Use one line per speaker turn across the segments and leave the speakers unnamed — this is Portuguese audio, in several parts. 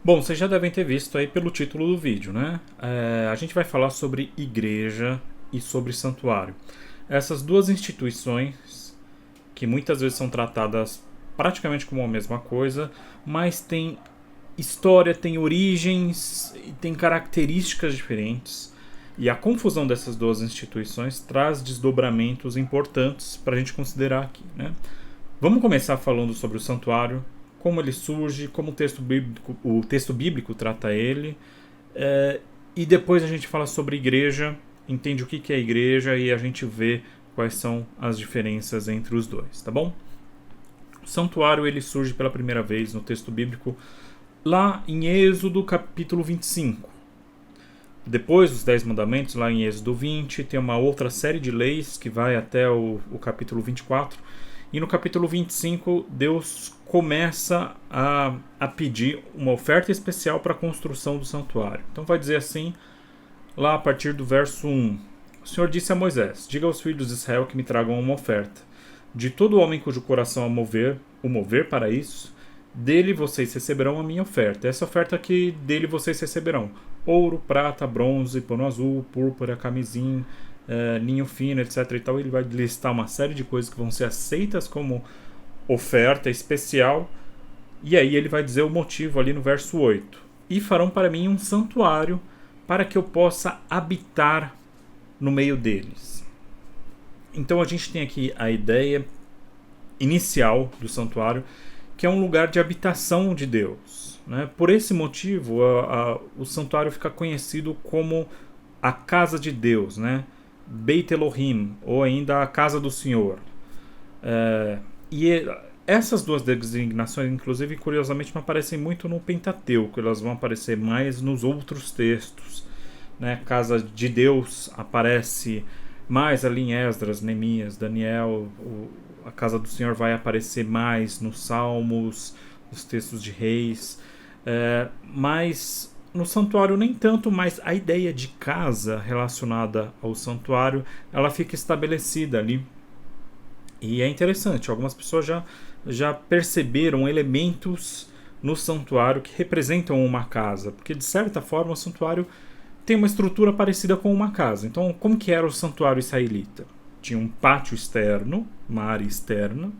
Bom, vocês já devem ter visto aí pelo título do vídeo, né? A gente vai falar sobre igreja e sobre santuário. Essas duas instituições, que muitas vezes são tratadas praticamente como a mesma coisa, mas têm história, têm origens e têm características diferentes. E a confusão dessas duas instituições traz desdobramentos importantes para a gente considerar aqui, né? Vamos começar falando sobre o santuário, como ele surge, como o texto bíblico trata ele, e depois a gente fala sobre igreja, entende o que é igreja e a gente vê quais são as diferenças entre os dois, tá bom? O santuário ele surge pela primeira vez no texto bíblico lá em Êxodo capítulo 25. Depois dos 10 mandamentos, lá em Êxodo 20, tem uma outra série de leis que vai até o capítulo 24. E no capítulo 25, Deus começa a pedir uma oferta especial para a construção do santuário. Então vai dizer assim, lá a partir do verso 1. O Senhor disse a Moisés: diga aos filhos de Israel que me tragam uma oferta. De todo homem cujo coração o mover para isso, dele vocês receberão a minha oferta. Essa oferta que dele vocês receberão: ouro, prata, bronze, pano azul, púrpura, camisim, linho fino, etc. e tal. Ele vai listar uma série de coisas que vão ser aceitas como oferta especial. E aí ele vai dizer o motivo ali no verso 8. E farão para mim um santuário para que eu possa habitar no meio deles. Então a gente tem aqui a ideia inicial do santuário, que é um lugar de habitação de Deus, né? Por esse motivo, o santuário fica conhecido como a casa de Deus, né? Beit Elohim, ou ainda a casa do Senhor. E essas duas designações, inclusive, curiosamente, não aparecem muito no Pentateuco, elas vão aparecer mais nos outros textos, né? Casa de Deus aparece mais ali em Esdras, Neemias, Daniel. A casa do Senhor vai aparecer mais nos Salmos, nos textos de Reis, mas no santuário nem tanto, mas a ideia de casa relacionada ao santuário, ela fica estabelecida ali. E é interessante, algumas pessoas já perceberam elementos no santuário que representam uma casa, porque de certa forma o santuário tem uma estrutura parecida com uma casa. Então, como que era o santuário israelita? Tinha um pátio externo, uma área externa,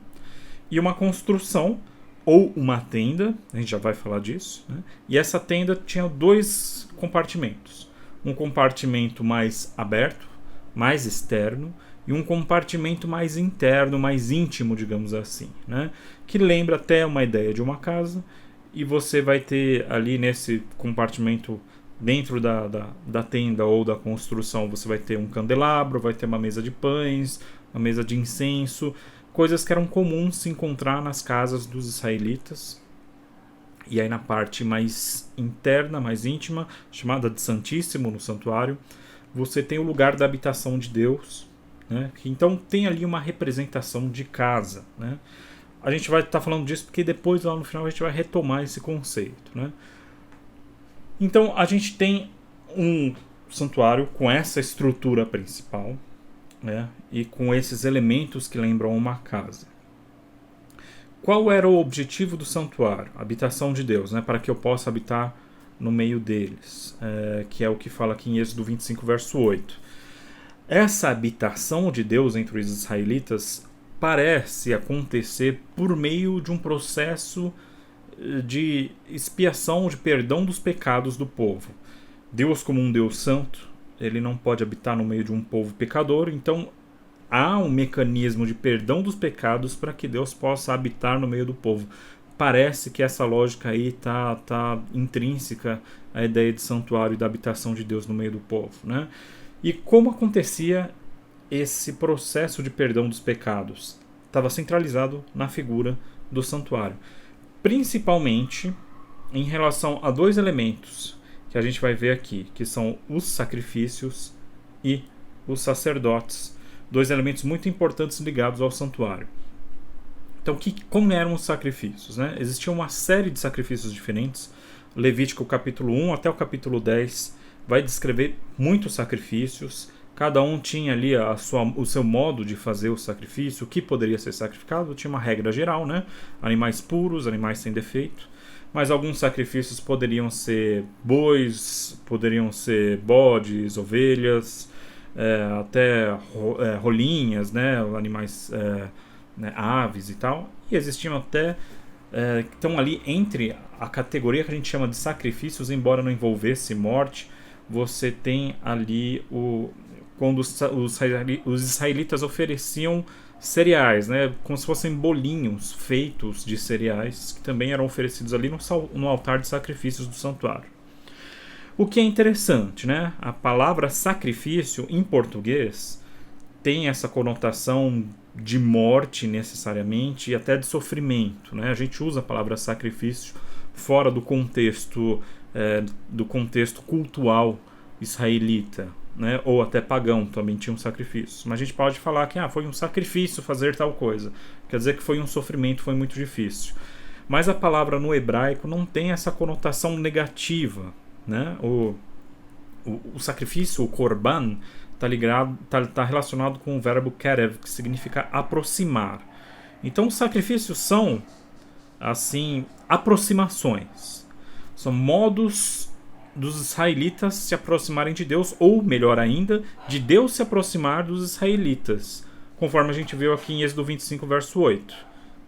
e uma construção, ou uma tenda, a gente já vai falar disso, né? E essa tenda tinha dois compartimentos. Um compartimento mais aberto, mais externo, e um compartimento mais interno, mais íntimo, digamos assim, né? Que lembra até uma ideia de uma casa, e você vai ter ali nesse compartimento, dentro da tenda ou da construção, você vai ter um candelabro, vai ter uma mesa de pães, uma mesa de incenso, coisas que eram comuns se encontrar nas casas dos israelitas. E aí na parte mais interna, mais íntima, chamada de Santíssimo no santuário, você tem o lugar da habitação de Deus, né? Então tem ali uma representação de casa, né? A gente vai estar falando disso porque depois lá no final a gente vai retomar esse conceito, né? Então a gente tem um santuário com essa estrutura principal, né, e com esses elementos que lembram uma casa. Qual era o objetivo do santuário? A habitação de Deus, né, para que eu possa habitar no meio deles, que é o que fala aqui em Êxodo 25, verso 8. Essa habitação de Deus entre os israelitas parece acontecer por meio de um processo de expiação, de perdão dos pecados do povo. Deus, como um Deus santo, ele não pode habitar no meio de um povo pecador, então há um mecanismo de perdão dos pecados para que Deus possa habitar no meio do povo. Parece que essa lógica aí tá intrínseca à ideia de santuário e da habitação de Deus no meio do povo, né? E como acontecia esse processo de perdão dos pecados? Estava centralizado na figura do santuário, principalmente em relação a dois elementos que a gente vai ver aqui, que são os sacrifícios e os sacerdotes, dois elementos muito importantes ligados ao santuário. Então, como eram os sacrifícios, né? Existia uma série de sacrifícios diferentes. Levítico capítulo 1 até o capítulo 10 vai descrever muitos sacrifícios. Cada um tinha ali o seu modo de fazer o sacrifício, o que poderia ser sacrificado. Tinha uma regra geral, né? Animais puros, animais sem defeito. mas alguns sacrifícios poderiam ser bois, poderiam ser bodes, ovelhas, até rolinhas, né, animais, né, aves e tal. E existiam até que estão ali entre a categoria que a gente chama de sacrifícios, embora não envolvesse morte. Você tem ali quando os israelitas ofereciam cereais, né, como se fossem bolinhos feitos de cereais, que também eram oferecidos ali no altar de sacrifícios do santuário. O que é interessante, né? A palavra sacrifício em português tem essa conotação de morte necessariamente e até de sofrimento, né? A gente usa a palavra sacrifício fora do contexto cultural israelita, né? Ou até pagão também tinha um sacrifício. Mas a gente pode falar que foi um sacrifício fazer tal coisa. Quer dizer que foi um sofrimento, foi muito difícil. Mas a palavra no hebraico não tem essa conotação negativa, né? O sacrifício, o korban, está relacionado com o verbo kerev, que significa aproximar. Então os sacrifícios são, assim, aproximações. São modos dos israelitas se aproximarem de Deus, ou melhor ainda, de Deus se aproximar dos israelitas, conforme a gente viu aqui em Êxodo 25, verso 8.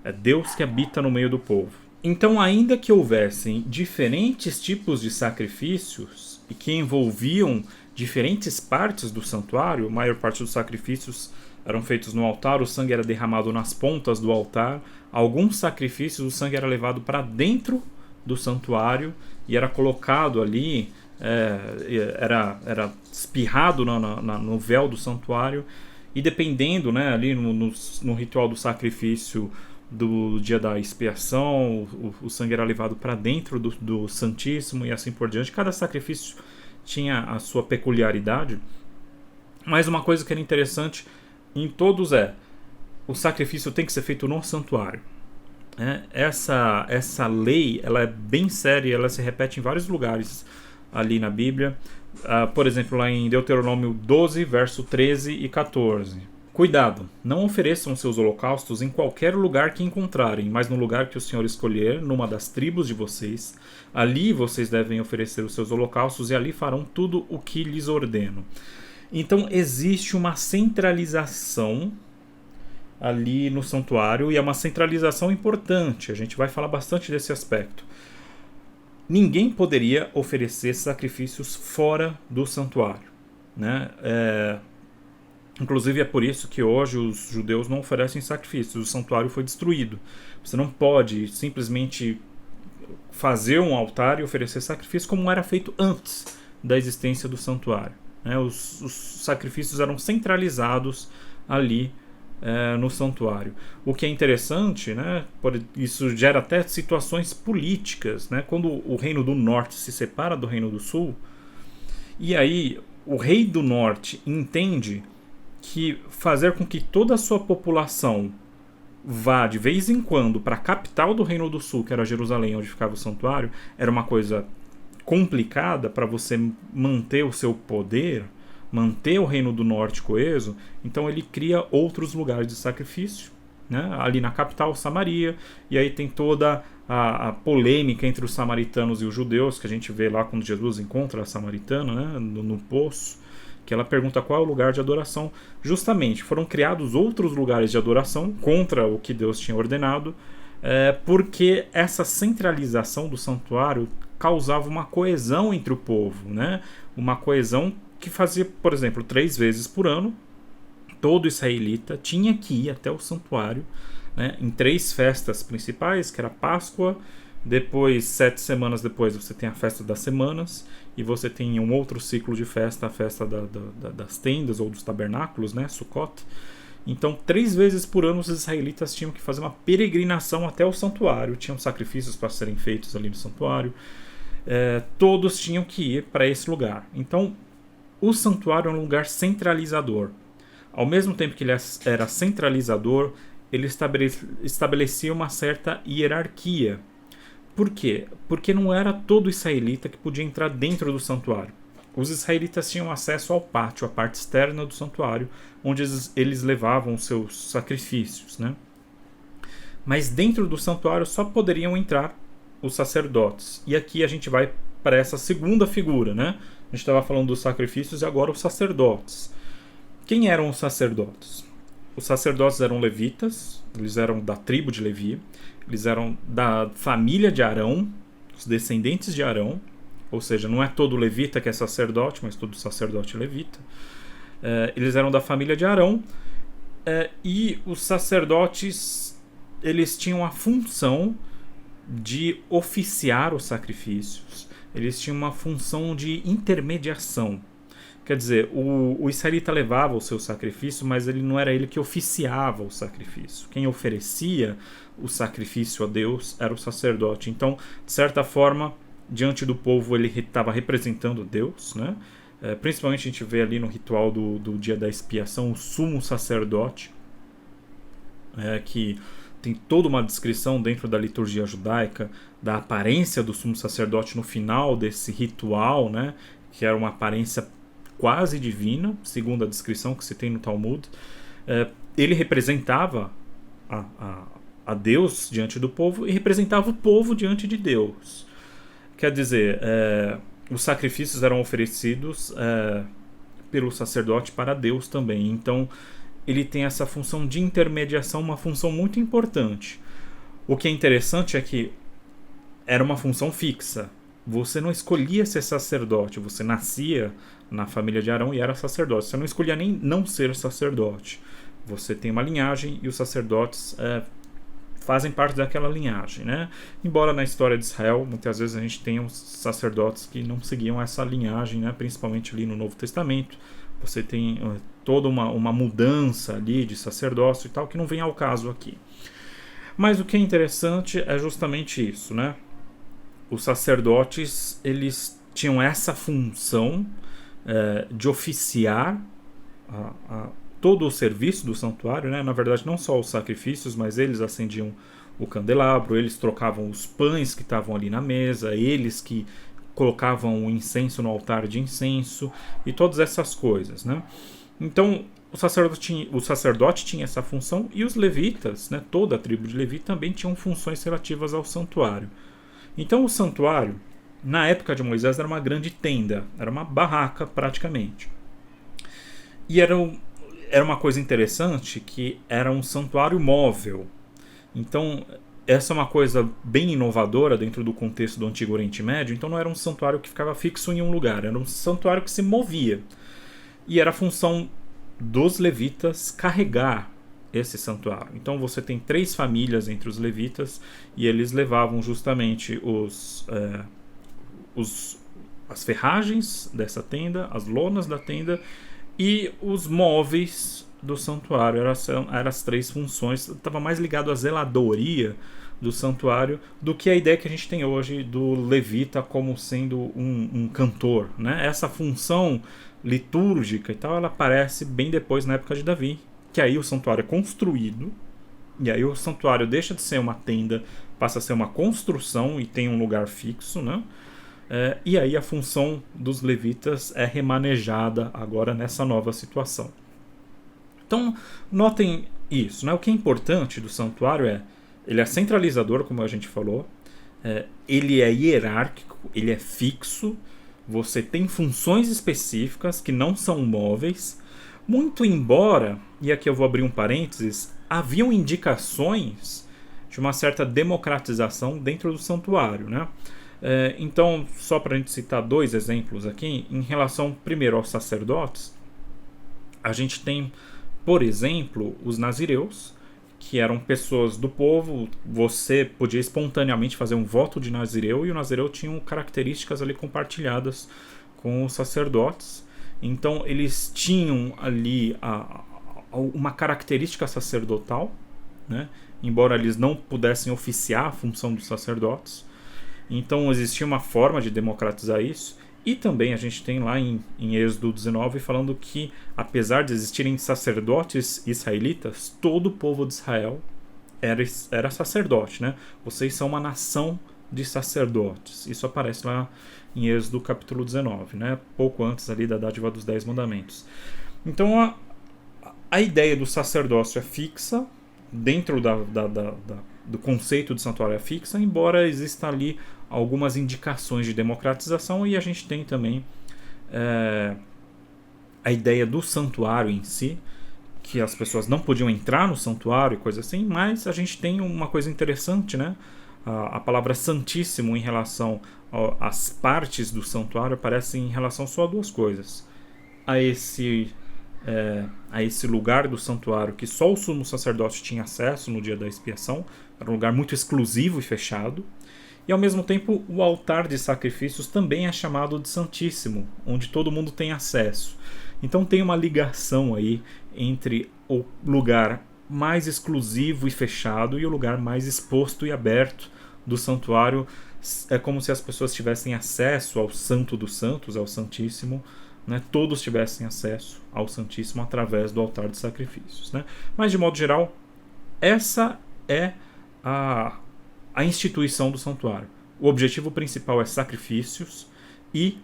É Deus que habita no meio do povo. Então, ainda que houvessem diferentes tipos de sacrifícios e que envolviam diferentes partes do santuário, a maior parte dos sacrifícios eram feitos no altar, o sangue era derramado nas pontas do altar. Alguns sacrifícios, o sangue era levado para dentro do santuário e era colocado ali, era espirrado no véu do santuário, e dependendo, né, ali no ritual do sacrifício do dia da expiação, o sangue era levado para dentro do Santíssimo e assim por diante. Cada sacrifício tinha a sua peculiaridade, mas uma coisa que era interessante em todos o sacrifício tem que ser feito no santuário. Essa lei, ela é bem séria, ela se repete em vários lugares ali na Bíblia. Por exemplo, lá em Deuteronômio 12, verso 13 e 14. Cuidado, não ofereçam seus holocaustos em qualquer lugar que encontrarem, mas no lugar que o Senhor escolher, numa das tribos de vocês. Ali vocês devem oferecer os seus holocaustos e ali farão tudo o que lhes ordeno. Então existe uma centralização ali no santuário, e é uma centralização importante. A gente vai falar bastante desse aspecto. Ninguém poderia oferecer sacrifícios fora do santuário, né? Inclusive é por isso que hoje os judeus não oferecem sacrifícios. O santuário foi destruído. Você não pode simplesmente fazer um altar e oferecer sacrifício como era feito antes da existência do santuário, né? Os sacrifícios eram centralizados ali no santuário. O que é interessante, né? Isso gera até situações políticas, né? Quando o reino do norte se separa do reino do sul, e aí o rei do norte entende que fazer com que toda a sua população vá de vez em quando para a capital do Reino do Sul, que era Jerusalém, onde ficava o santuário, era uma coisa complicada para você manter o seu poder, manter o Reino do Norte coeso. Então ele cria outros lugares de sacrifício, né? Ali na capital, Samaria, e aí tem toda a polêmica entre os samaritanos e os judeus, que a gente vê lá quando Jesus encontra a samaritana, né? no poço, que ela pergunta qual é o lugar de adoração. Justamente foram criados outros lugares de adoração contra o que Deus tinha ordenado, porque essa centralização do santuário causava uma coesão entre o povo, né? Uma coesão que fazia, por exemplo, 3 vezes por ano, todo israelita tinha que ir até o santuário, né? Em 3 festas principais, que era Páscoa. Depois, 7 semanas depois, você tem a festa das semanas, e você tem um outro ciclo de festa, a festa das tendas ou dos tabernáculos, né, Sukkot. Então, 3 vezes por ano os israelitas tinham que fazer uma peregrinação até o santuário, tinham sacrifícios para serem feitos ali no santuário, todos tinham que ir para esse lugar. Então, o santuário é um lugar centralizador. Ao mesmo tempo que ele era centralizador, ele estabelecia uma certa hierarquia. Por quê? Porque não era todo israelita que podia entrar dentro do santuário. Os israelitas tinham acesso ao pátio, à parte externa do santuário, onde eles levavam os seus sacrifícios, né? Mas dentro do santuário só poderiam entrar os sacerdotes. E aqui a gente vai para essa segunda figura, né? A gente estava falando dos sacrifícios e agora os sacerdotes. Quem eram os sacerdotes? Os sacerdotes eram levitas, eles eram da tribo de Levi, eles eram da família de Arão, os descendentes de Arão, ou seja, não é todo levita que é sacerdote, mas todo sacerdote levita. Eles eram da família de Arão, e os sacerdotes, eles tinham a função de oficiar os sacrifícios, eles tinham uma função de intermediação. Quer dizer, o israelita levava o seu sacrifício, mas ele não era ele que oficiava o sacrifício. Quem oferecia o sacrifício a Deus era o sacerdote. Então, de certa forma, diante do povo ele estava representando Deus, né? Principalmente a gente vê ali no ritual do dia da expiação o sumo sacerdote, que tem toda uma descrição dentro da liturgia judaica da aparência do sumo sacerdote no final desse ritual, né? Que era uma aparência quase divina, segundo a descrição que se tem no Talmud. Ele representava a Deus diante do povo e representava o povo diante de Deus. Quer dizer, os sacrifícios eram oferecidos pelo sacerdote para Deus também. Então, ele tem essa função de intermediação, uma função muito importante. O que é interessante é que era uma função fixa. Você não escolhia ser sacerdote, você nascia na família de Arão e era sacerdote. Você não escolhia nem não ser sacerdote. Você tem uma linhagem e os sacerdotes fazem parte daquela linhagem, né? Embora na história de Israel, muitas vezes a gente tenha os sacerdotes que não seguiam essa linhagem, né? Principalmente ali no Novo Testamento. Você tem toda uma mudança ali de sacerdócio e tal, que não vem ao caso aqui. Mas o que é interessante é justamente isso, né? Os sacerdotes, eles tinham essa função de oficiar todo o serviço do santuário, né? Na verdade, não só os sacrifícios, mas eles acendiam o candelabro, eles trocavam os pães que estavam ali na mesa, eles que colocavam o incenso no altar de incenso e todas essas coisas, né? Então, o sacerdote tinha essa função e os levitas, né? Toda a tribo de Levi também tinham funções relativas ao santuário. Então, o santuário, na época de Moisés, era uma grande tenda, era uma barraca praticamente. E era uma coisa interessante que era um santuário móvel. Então, essa é uma coisa bem inovadora dentro do contexto do Antigo Oriente Médio. Então, não era um santuário que ficava fixo em um lugar, era um santuário que se movia. E era a função dos levitas carregar esse santuário. Então, você tem 3 famílias entre os levitas e eles levavam justamente as ferragens dessa tenda, as lonas da tenda e os móveis do santuário. Eram as 3 funções. Estava mais ligado à zeladoria do santuário do que a ideia que a gente tem hoje do levita como sendo um cantor, né? Essa função litúrgica e tal, ela aparece bem depois, na época de Davi, que aí o santuário é construído, e aí o santuário deixa de ser uma tenda, passa a ser uma construção e tem um lugar fixo, né? E aí a função dos levitas é remanejada agora nessa nova situação. Então, notem isso, né? O que é importante do santuário ele é centralizador, como a gente falou, ele é hierárquico, ele é fixo, você tem funções específicas que não são móveis, muito embora, e aqui eu vou abrir um parênteses, haviam indicações de uma certa democratização dentro do santuário, né? Então, só para a gente citar 2 exemplos aqui, em relação primeiro aos sacerdotes, a gente tem, por exemplo, os nazireus, que eram pessoas do povo. Você podia espontaneamente fazer um voto de nazireu, e o nazireu tinha características ali compartilhadas com os sacerdotes. Então eles tinham ali uma característica sacerdotal, né? Embora eles não pudessem oficiar a função dos sacerdotes. Então existia uma forma de democratizar isso. E também a gente tem lá em Êxodo 19 falando que, apesar de existirem sacerdotes israelitas, todo o povo de Israel era sacerdote, né? Vocês são uma nação de sacerdotes. Isso aparece lá em Êxodo capítulo 19, né? Pouco antes ali da dádiva dos 10 mandamentos. Então a ideia do sacerdócio é fixa dentro do conceito de santuário é fixa, embora exista ali algumas indicações de democratização, e a gente tem também a ideia do santuário em si, que as pessoas não podiam entrar no santuário e coisa assim, mas a gente tem uma coisa interessante, né? A palavra santíssimo em relação às partes do santuário aparece em relação só a duas coisas: a esse lugar do santuário que só o sumo sacerdote tinha acesso no dia da expiação, era um lugar muito exclusivo e fechado, e ao mesmo tempo o altar de sacrifícios também é chamado de santíssimo, onde todo mundo tem acesso. Então tem uma ligação aí entre o lugar mais exclusivo e fechado e o lugar mais exposto e aberto do santuário. É como se as pessoas tivessem acesso ao Santo dos Santos, ao Santíssimo, né? Todos tivessem acesso ao Santíssimo através do altar de sacrifícios, né? Mas de modo geral, essa é a instituição do santuário. O objetivo principal é sacrifícios e,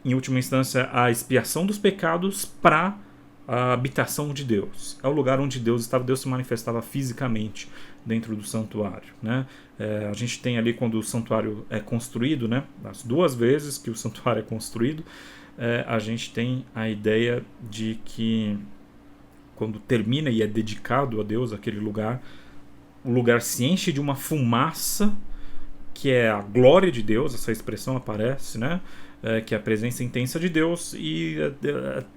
em última instância, a expiação dos pecados para a habitação de Deus. É o lugar onde Deus estava, Deus se manifestava fisicamente dentro do santuário, né? A gente tem ali, quando o santuário é construído, né, as duas vezes que o santuário é construído, a gente tem a ideia de que quando termina e é dedicado a Deus aquele lugar, o lugar se enche de uma fumaça que é a glória de Deus. Essa expressão aparece, né? Que é a presença intensa de Deus, e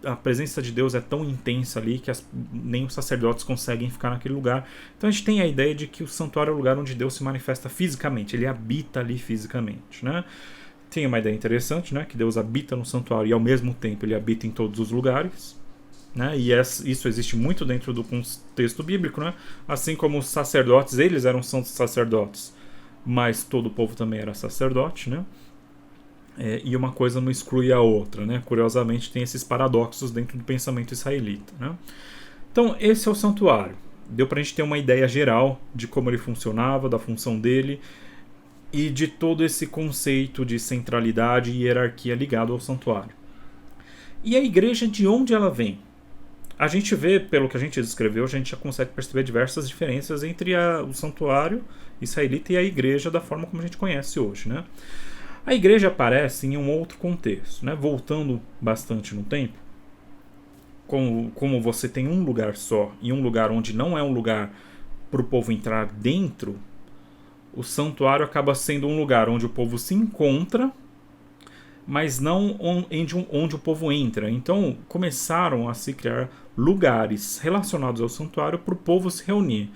a presença de Deus é tão intensa ali que nem os sacerdotes conseguem ficar naquele lugar. Então a gente tem a ideia de que o santuário é o lugar onde Deus se manifesta fisicamente, ele habita ali fisicamente, né? Tem uma ideia interessante, né? Que Deus habita no santuário e ao mesmo tempo ele habita em todos os lugares, né? E isso existe muito dentro do contexto bíblico, né? Assim como os sacerdotes, eles eram santos sacerdotes, mas todo o povo também era sacerdote, né? E uma coisa não exclui a outra, né? Curiosamente tem esses paradoxos dentro do pensamento israelita, né? Então esse é o santuário. Deu para a gente ter uma ideia geral de como ele funcionava, da função dele e de todo esse conceito de centralidade e hierarquia ligado ao santuário. E a igreja, de onde ela vem? A gente vê, pelo que a gente descreveu, a gente já consegue perceber diversas diferenças entre o santuário israelita e a igreja da forma como a gente conhece hoje, né? A igreja aparece em um outro contexto, né? Voltando bastante no tempo, como você tem um lugar só e um lugar onde não é um lugar para o povo entrar dentro, o santuário acaba sendo um lugar onde o povo se encontra, mas não onde o povo entra. Então começaram a se criar lugares relacionados ao santuário para o povo se reunir,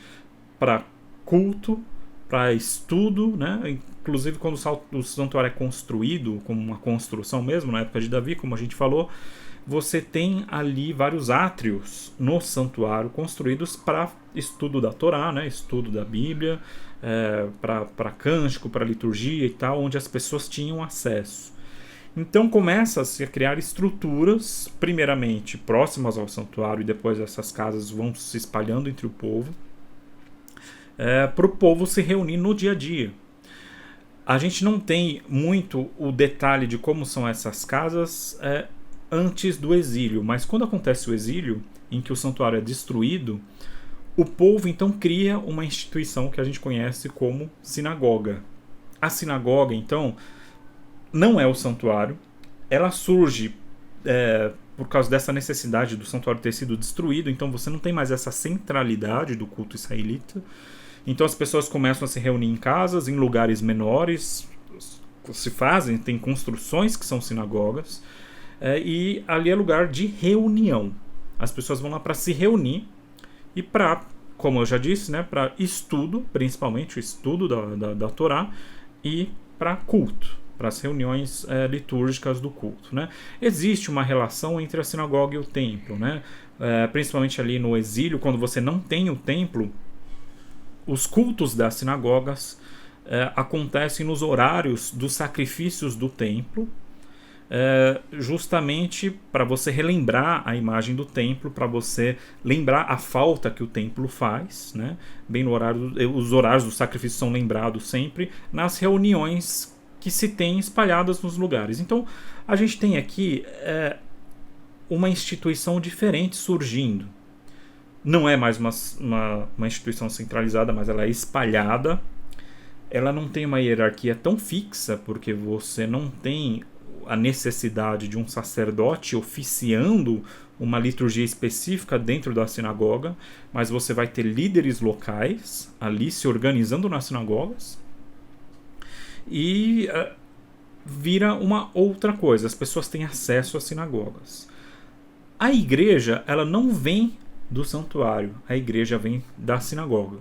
para culto, para estudo, né? Inclusive quando o santuário é construído, como uma construção mesmo, na época de Davi, como a gente falou, você tem ali vários átrios no santuário construídos para estudo da Torá, né? Estudo da Bíblia, para cântico, para liturgia e tal, onde as pessoas tinham acesso. Então começa-se a criar estruturas, primeiramente próximas ao santuário, e depois essas casas vão se espalhando entre o povo, para o povo se reunir no dia a dia. A gente não tem muito o detalhe de como são essas casas antes do exílio, mas quando acontece o exílio, em que o santuário é destruído, o povo então cria uma instituição que a gente conhece como sinagoga. A sinagoga, então, não é o santuário, ela surge por causa dessa necessidade do santuário ter sido destruído, então você não tem mais essa centralidade do culto israelita. Então as pessoas começam a se reunir em casas, em lugares menores, tem construções que são sinagogas, e ali é lugar de reunião. As pessoas vão lá para se reunir e para, como eu já disse, né, para estudo, principalmente o estudo da Torá, e para culto, para as reuniões litúrgicas do culto, né? Existe uma relação entre a sinagoga e o templo, né? Principalmente ali no exílio, quando você não tem o templo, os cultos das sinagogas acontecem nos horários dos sacrifícios do templo, justamente para você relembrar a imagem do templo, para você lembrar a falta que o templo faz, né? Bem no horário, os horários do sacrifício são lembrados sempre nas reuniões que se tem espalhadas nos lugares. Então a gente tem aqui uma instituição diferente surgindo. não é mais uma instituição centralizada, mas ela é espalhada. Ela não tem uma hierarquia tão fixa, porque você não tem a necessidade de um sacerdote oficiando uma liturgia específica dentro da sinagoga, mas você vai ter líderes locais ali se organizando nas sinagogas e vira uma outra coisa. As pessoas têm acesso às sinagogas. A igreja, ela não vem do santuário, a igreja vem da sinagoga.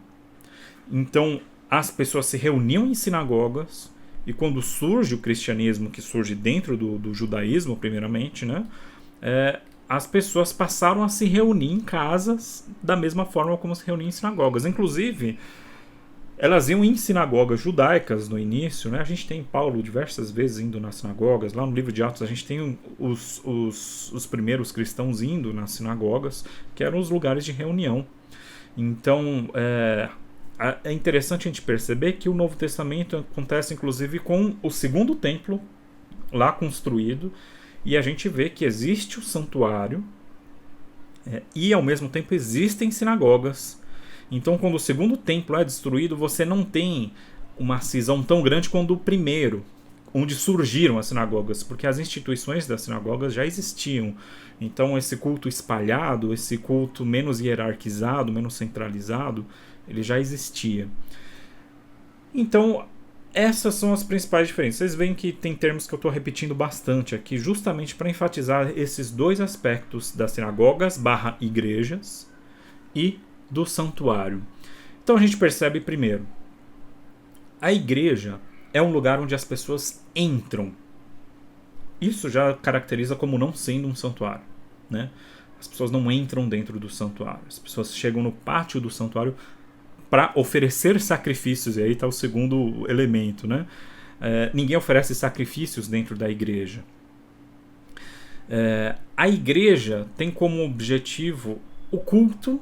Então, as pessoas se reuniam em sinagogas, e quando surge o cristianismo, que surge dentro do judaísmo, primeiramente, né, as pessoas passaram a se reunir em casas da mesma forma como se reuniam em sinagogas. Inclusive, elas iam em sinagogas judaicas no início, né? A gente tem Paulo diversas vezes indo nas sinagogas. Lá no livro de Atos a gente tem os primeiros cristãos indo nas sinagogas, que eram os lugares de reunião. Então, é interessante a gente perceber que o Novo Testamento acontece inclusive com o segundo templo lá construído, e a gente vê que existe o santuário e ao mesmo tempo existem sinagogas. Então, quando o segundo templo é destruído, você não tem uma cisão tão grande quanto o primeiro, onde surgiram as sinagogas, porque as instituições das sinagogas já existiam. Então, esse culto espalhado, esse culto menos hierarquizado, menos centralizado, ele já existia. Então, essas são as principais diferenças. Vocês veem que tem termos que eu estou repetindo bastante aqui, justamente para enfatizar esses dois aspectos das sinagogas / igrejas e do santuário. Então a gente percebe primeiro, a igreja é um lugar onde as pessoas entram. Isso já caracteriza como não sendo um santuário, né? As pessoas não entram dentro do santuário. As pessoas chegam no pátio do santuário para oferecer sacrifícios, e aí está o segundo elemento, né? Ninguém oferece sacrifícios dentro da igreja. A igreja tem como objetivo o culto,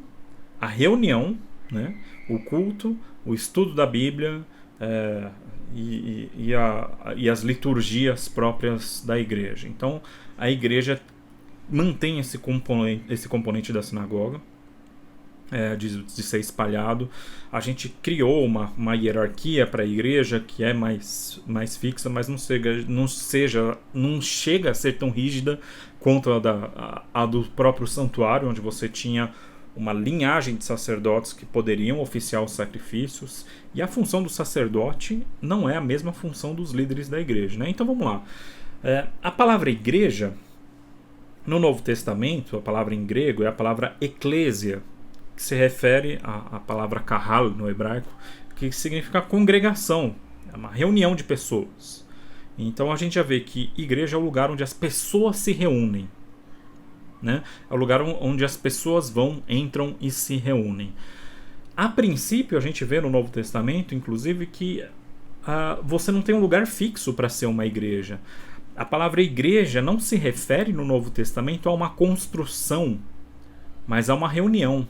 a reunião, né? O culto, o estudo da Bíblia e as liturgias próprias da igreja. Então, a igreja mantém esse componente da sinagoga, de ser espalhado. A gente criou uma hierarquia para a igreja que é mais fixa, mas não chega a ser tão rígida quanto a do próprio santuário, onde você tinha uma linhagem de sacerdotes que poderiam oficiar os sacrifícios, e a função do sacerdote não é a mesma função dos líderes da igreja, né? Então vamos lá. A palavra igreja, no Novo Testamento, a palavra em grego é a palavra eclésia, que se refere à palavra kahal no hebraico, que significa congregação, é uma reunião de pessoas. Então a gente já vê que igreja é o lugar onde as pessoas se reúnem, né? É o lugar onde as pessoas entram e se reúnem. A princípio, a gente vê no Novo Testamento, inclusive, que você não tem um lugar fixo para ser uma igreja. A palavra igreja não se refere no Novo Testamento a uma construção, mas a uma reunião.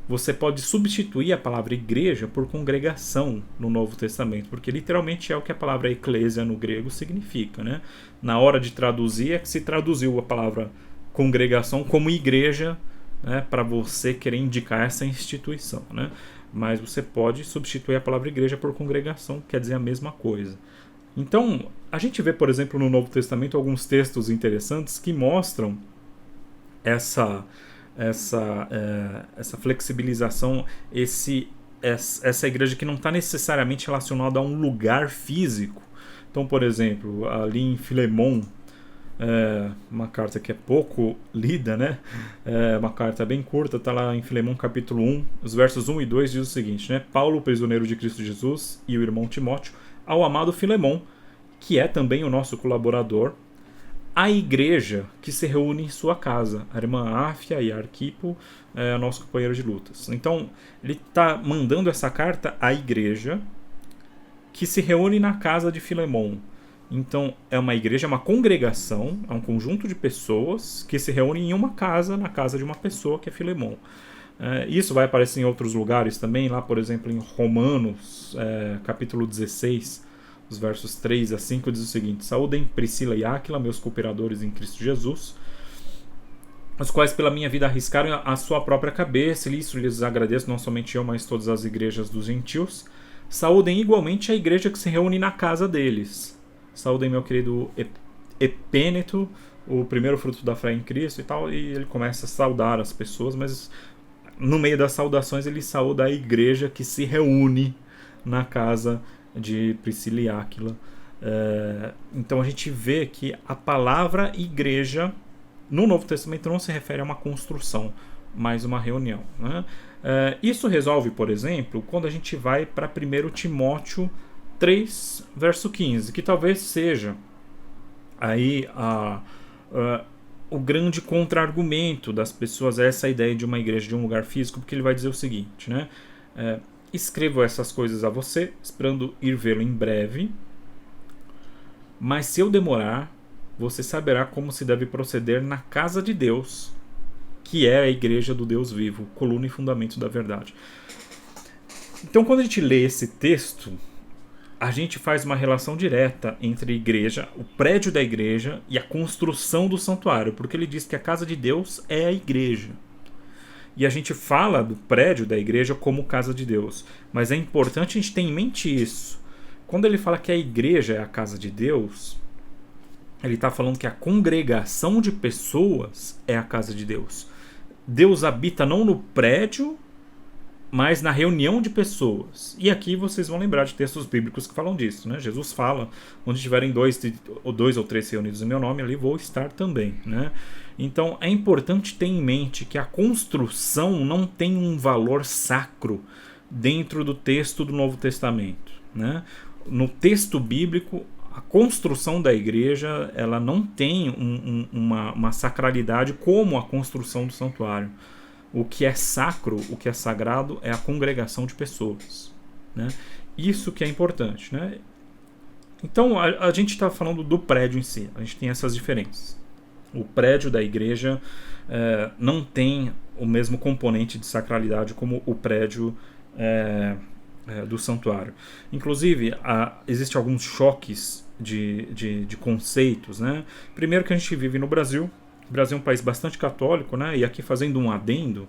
Você pode substituir a palavra igreja por congregação no Novo Testamento, porque literalmente é o que a palavra eclésia no grego significa, né? Na hora de traduzir, é que se traduziu a palavra congregação como igreja, né, para você querer indicar essa instituição, né? Mas você pode substituir a palavra igreja por congregação, que quer dizer a mesma coisa. Então, a gente vê, por exemplo, no Novo Testamento alguns textos interessantes que mostram essa flexibilização, essa igreja que não está necessariamente relacionada a um lugar físico. Então, por exemplo, ali em Filemon, uma carta que é pouco lida, né? Uma carta bem curta, está lá em Filemon capítulo 1, os versos 1 e 2 diz o seguinte, né? Paulo, prisioneiro de Cristo Jesus, e o irmão Timóteo, ao amado Filemon, que é também o nosso colaborador, a igreja que se reúne em sua casa, a irmã Áfia e a Arquipo, nosso companheiro de lutas. Então, ele está mandando essa carta à igreja que se reúne na casa de Filemon. Então, é uma igreja, é uma congregação, é um conjunto de pessoas que se reúnem em uma casa, na casa de uma pessoa, que é Filemon. Isso vai aparecer em outros lugares também, lá, por exemplo, em Romanos, capítulo 16, os versos 3 a 5, diz o seguinte: Saúdem Priscila e Áquila, meus cooperadores em Cristo Jesus. os quais pela minha vida arriscaram a sua própria cabeça, e isso lhes agradeço, não somente eu, mas todas as igrejas dos gentios. Saúdem igualmente a igreja que se reúne na casa deles. Saúdem meu querido Epêneto, o primeiro fruto da fé em Cristo e tal, e ele começa a saudar as pessoas, mas no meio das saudações ele saúda a igreja que se reúne na casa de Priscila e Áquila. Então a gente vê que a palavra igreja no Novo Testamento não se refere a uma construção, mas uma reunião, né? Isso resolve, por exemplo, quando a gente vai para 1 Timóteo 3, verso 15, que talvez seja aí o grande contra-argumento das pessoas a essa ideia de uma igreja, de um lugar físico, porque ele vai dizer o seguinte, né? Escrevo essas coisas a você, esperando ir vê-lo em breve, mas se eu demorar, você saberá como se deve proceder na casa de Deus, que é a igreja do Deus vivo, coluna e fundamento da verdade. Então, quando a gente lê esse texto, a gente faz uma relação direta entre a igreja, o prédio da igreja e a construção do santuário, porque ele diz que a casa de Deus é a igreja. E a gente fala do prédio da igreja como casa de Deus, mas é importante a gente ter em mente isso. Quando ele fala que a igreja é a casa de Deus, ele está falando que a congregação de pessoas é a casa de Deus. Deus habita não no prédio, mas na reunião de pessoas. E aqui vocês vão lembrar de textos bíblicos que falam disso, né? Jesus fala, onde estiverem dois ou três reunidos em meu nome, ali vou estar também, né? Então é importante ter em mente que a construção não tem um valor sacro dentro do texto do Novo Testamento, né? No texto bíblico, a construção da igreja ela não tem uma sacralidade como a construção do santuário. O que é sacro, o que é sagrado é a congregação de pessoas, né? Isso que é importante, né? Então a gente está falando do prédio em si, a gente tem essas diferenças. O prédio da igreja não tem o mesmo componente de sacralidade como o prédio do santuário. Inclusive, existem alguns choques de conceitos, né? Primeiro que a gente vive no Brasil. O Brasil é um país bastante católico, né? E aqui fazendo um adendo,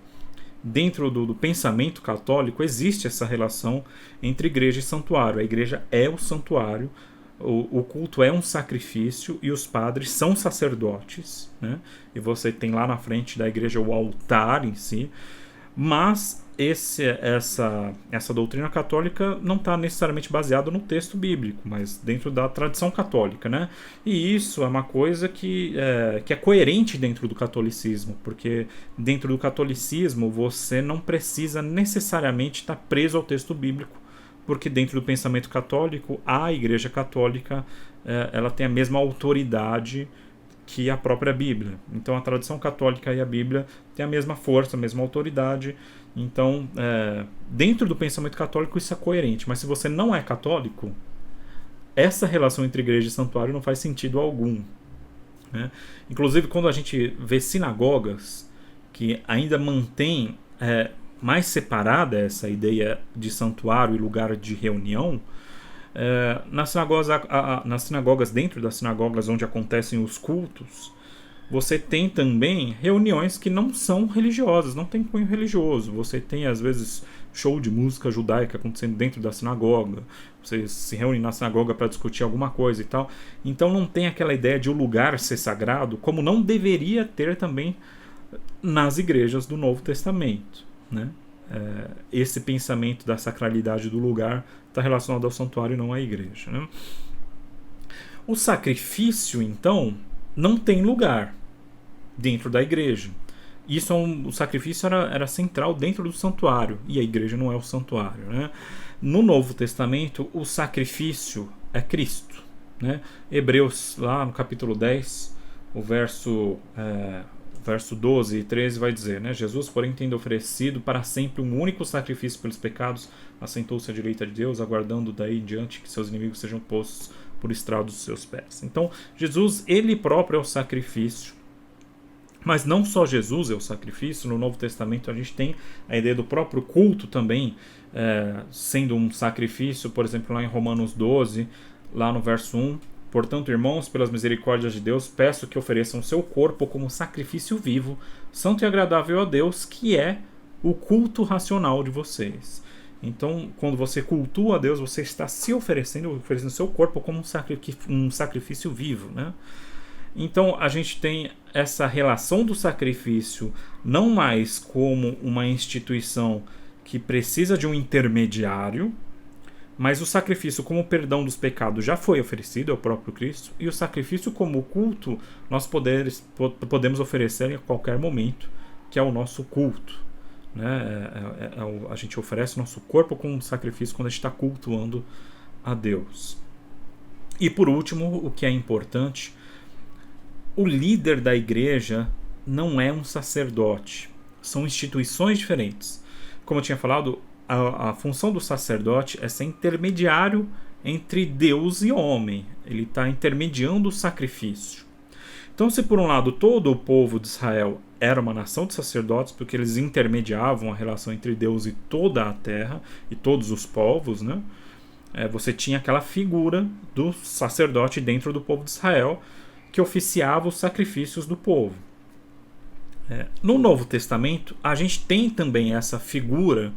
dentro do pensamento católico existe essa relação entre igreja e santuário. A igreja é o santuário, o culto é um sacrifício e os padres são sacerdotes, né? E você tem lá na frente da igreja o altar em si, mas essa doutrina católica não está necessariamente baseada no texto bíblico, mas dentro da tradição católica, né? E isso é uma coisa que é coerente dentro do catolicismo, porque dentro do catolicismo você não precisa necessariamente estar preso ao texto bíblico, porque dentro do pensamento católico a Igreja Católica ela tem a mesma autoridade que a própria Bíblia. Então a tradição católica e a Bíblia têm a mesma força, a mesma autoridade. Então, dentro do pensamento católico isso é coerente, mas se você não é católico, essa relação entre igreja e santuário não faz sentido algum, né? Inclusive, quando a gente vê sinagogas que ainda mantém mais separada essa ideia de santuário e lugar de reunião, nas sinagogas, dentro das sinagogas onde acontecem os cultos, você tem também reuniões que não são religiosas, não tem cunho religioso. Você tem, às vezes, show de música judaica acontecendo dentro da sinagoga. Você se reúne na sinagoga para discutir alguma coisa e tal. Então não tem aquela ideia de o lugar ser sagrado, como não deveria ter também nas igrejas do Novo Testamento, né? Esse pensamento da sacralidade do lugar está relacionado ao santuário e não à igreja, né? O sacrifício, então, não tem lugar dentro da igreja. O sacrifício era central dentro do santuário, e a igreja não é o santuário, né? No Novo Testamento, o sacrifício é Cristo, né? Hebreus, lá no capítulo 10, o verso 12 e 13 vai dizer, né? Jesus, porém, tendo oferecido para sempre um único sacrifício pelos pecados, assentou-se à direita de Deus, aguardando daí em diante que seus inimigos sejam postos por estrado dos seus pés. Então, Jesus, ele próprio é o sacrifício. Mas não só Jesus é o sacrifício. No Novo Testamento a gente tem a ideia do próprio culto também sendo um sacrifício. Por exemplo, lá em Romanos 12, lá no verso 1, Portanto, irmãos, pelas misericórdias de Deus, peço que ofereçam seu corpo como sacrifício vivo, santo e agradável a Deus, que é o culto racional de vocês. Então, quando você cultua a Deus, você está se oferecendo seu corpo como um sacrifício vivo, né? Então, a gente tem essa relação do sacrifício não mais como uma instituição que precisa de um intermediário, mas o sacrifício como perdão dos pecados já foi oferecido ao próprio Cristo, e o sacrifício como culto nós podemos oferecer em qualquer momento, que é o nosso culto, né? A gente oferece o nosso corpo como sacrifício quando a gente está cultuando a Deus. E por último, o que é importante, o líder da igreja não é um sacerdote, são instituições diferentes. Como eu tinha falado, a função do sacerdote é ser intermediário entre Deus e homem. Ele está intermediando o sacrifício. Então, se por um lado todo o povo de Israel era uma nação de sacerdotes, porque eles intermediavam a relação entre Deus e toda a terra e todos os povos, né? Você tinha aquela figura do sacerdote dentro do povo de Israel que oficiava os sacrifícios do povo. No Novo Testamento, a gente tem também essa figura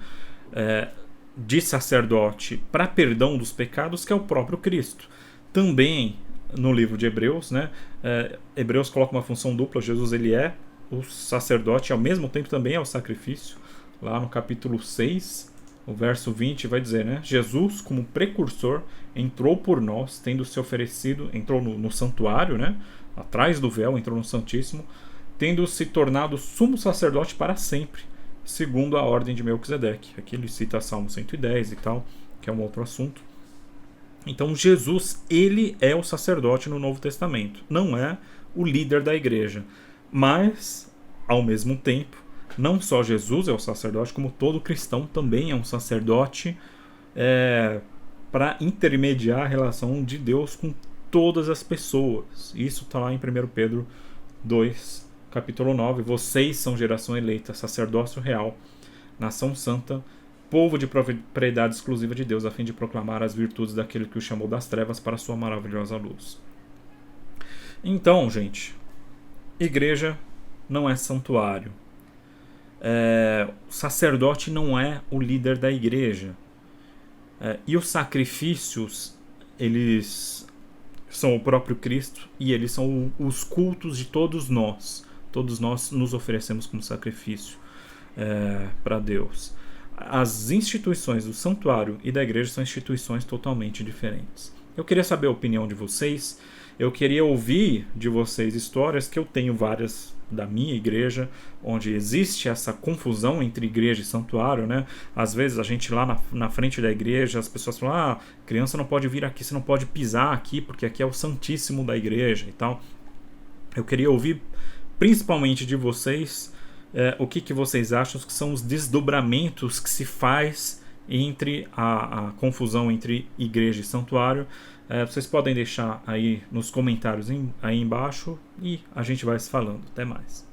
de sacerdote para perdão dos pecados, que é o próprio Cristo. Também no livro de Hebreus, né, Hebreus coloca uma função dupla. Jesus, ele é o sacerdote e ao mesmo tempo também é o sacrifício. Lá no capítulo 6, o verso 20 vai dizer, né, Jesus, como precursor, entrou por nós, tendo se oferecido, entrou no santuário, né, atrás do véu, entrou no Santíssimo, tendo se tornado sumo sacerdote para sempre, segundo a ordem de Melquisedeque. Aqui ele cita Salmo 110 e tal, que é um outro assunto. Então Jesus, ele é o sacerdote no Novo Testamento, não é o líder da igreja. Mas, ao mesmo tempo, não só Jesus é o sacerdote, como todo cristão também é um sacerdote para intermediar a relação de Deus com todas as pessoas. Isso está lá em 1 Pedro 2, capítulo 9. Vocês são geração eleita, sacerdócio real, nação santa, povo de propriedade exclusiva de Deus, a fim de proclamar as virtudes daquele que o chamou das trevas para a sua maravilhosa luz. Então, gente, igreja não é santuário. O sacerdote não é o líder da igreja. E os sacrifícios, eles são o próprio Cristo e eles são os cultos de todos nós. Todos nós nos oferecemos como sacrifício para Deus. As instituições do santuário e da igreja são instituições totalmente diferentes. Eu queria saber a opinião de vocês. Eu queria ouvir de vocês histórias, que eu tenho várias da minha igreja, onde existe essa confusão entre igreja e santuário, né? Às vezes a gente lá na frente da igreja, as pessoas falam, criança não pode vir aqui, você não pode pisar aqui, porque aqui é o Santíssimo da igreja e tal. Eu queria ouvir principalmente de vocês o que vocês acham que são os desdobramentos que se faz entre a confusão entre igreja e santuário. Vocês podem deixar aí nos comentários aí embaixo e a gente vai se falando. Até mais.